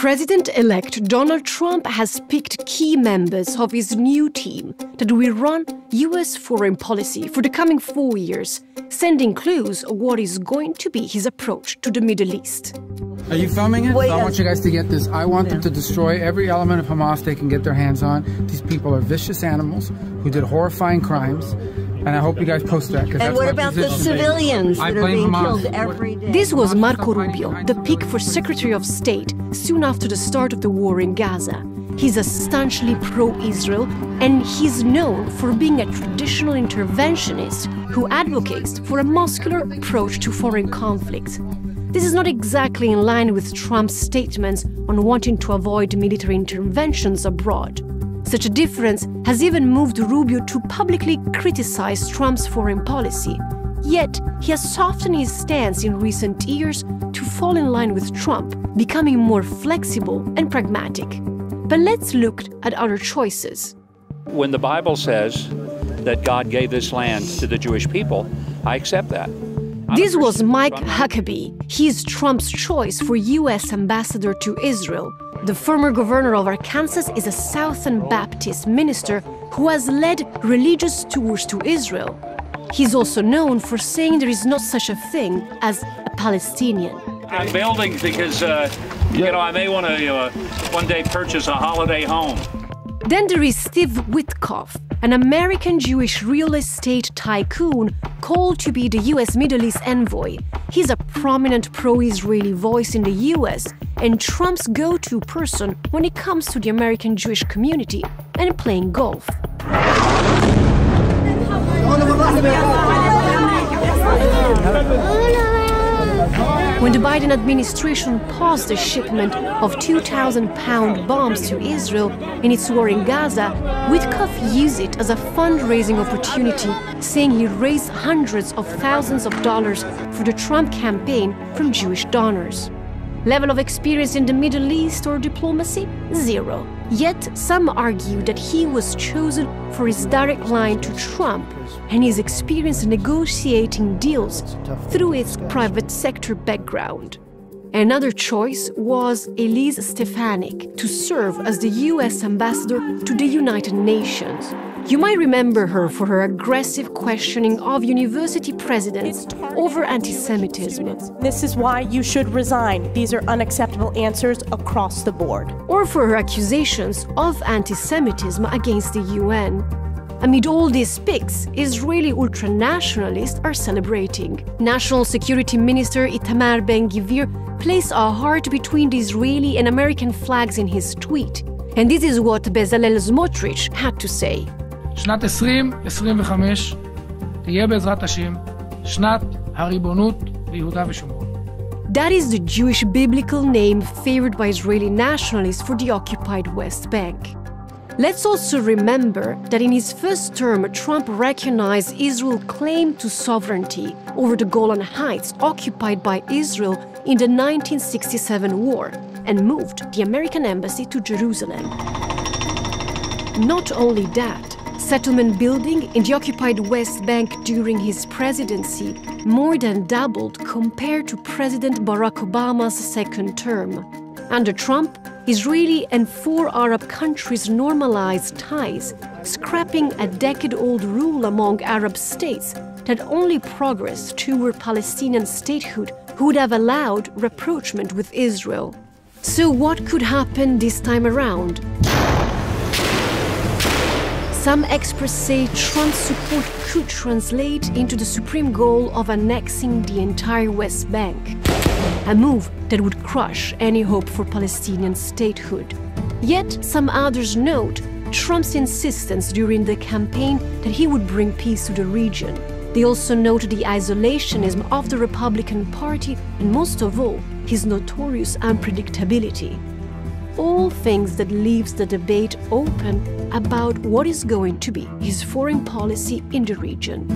President-elect Donald Trump has picked key members of his new team that will run US foreign policy for the coming 4 years, sending clues of what is going to be his approach to the Middle East. Are you filming it? I want you guys to get this. I want them to destroy every element of Hamas they can get their hands on. These people are vicious animals who did horrifying crimes. And I hope you guys post that. And what about the civilians that are being killed every day? This was Marco Rubio, the pick for Secretary of State soon after the start of the war in Gaza. He's a staunchly pro-Israel, and he's known for being a traditional interventionist who advocates for a muscular approach to foreign conflicts. This is not exactly in line with Trump's statements on wanting to avoid military interventions abroad. Such a difference has even moved Rubio to publicly criticize Trump's foreign policy. Yet, he has softened his stance in recent years to fall in line with Trump, becoming more flexible and pragmatic. But let's look at other choices. When the Bible says that God gave this land to the Jewish people, I accept that. This was Mike Huckabee. He's Trump's choice for U.S. ambassador to Israel. The former governor of Arkansas is a Southern Baptist minister who has led religious tours to Israel. He's also known for saying there is not such a thing as a Palestinian. I'm building because, I may want to one day purchase a holiday home. Then there is Steve Witkoff, an American Jewish real estate tycoon called to be the U.S. Middle East envoy. He's a prominent pro-Israeli voice in the U.S. and Trump's go-to person when it comes to the American Jewish community and playing golf. When the Biden administration paused the shipment of 2,000-pound bombs to Israel in its war in Gaza, Witkoff used it as a fundraising opportunity, saying he raised hundreds of thousands of dollars for the Trump campaign from Jewish donors. Level of experience in the Middle East or diplomacy? Zero. Yet some argue that he was chosen for his direct line to Trump and his experience negotiating deals through his private sector background. Another choice was Elise Stefanik to serve as the US ambassador to the United Nations. You might remember her for her aggressive questioning of university presidents over anti-Semitism. This is why you should resign. These are unacceptable answers across the board. Or for her accusations of anti-Semitism against the UN. Amid all these picks, Israeli ultranationalists are celebrating. National Security Minister Itamar Ben-Gvir placed a heart between the Israeli and American flags in his tweet. And this is what Bezalel Smotrich had to say. שנת 2025 תהיה בעזרת השם שנת הריבונות ביהודה ושומרון. That is the Jewish biblical name favored by Israeli nationalists for the occupied West Bank. Let's also remember that in his first term, Trump recognized Israel's claim to sovereignty over the Golan Heights occupied by Israel in the 1967 war and moved the American embassy to Jerusalem. Not only that, settlement building in the occupied West Bank during his presidency more than doubled compared to President Barack Obama's second term. Under Trump, Israeli and 4 Arab countries normalized ties, scrapping a decade-old rule among Arab states that only progress toward Palestinian statehood would have allowed rapprochement with Israel. So what could happen this time around? Some experts say Trump's support could translate into the supreme goal of annexing the entire West Bank, a move that would crush any hope for Palestinian statehood. Yet some others note Trump's insistence during the campaign that he would bring peace to the region. They also note the isolationism of the Republican Party and, most of all, his notorious unpredictability. All things that leaves the debate open about what is going to be his foreign policy in the region.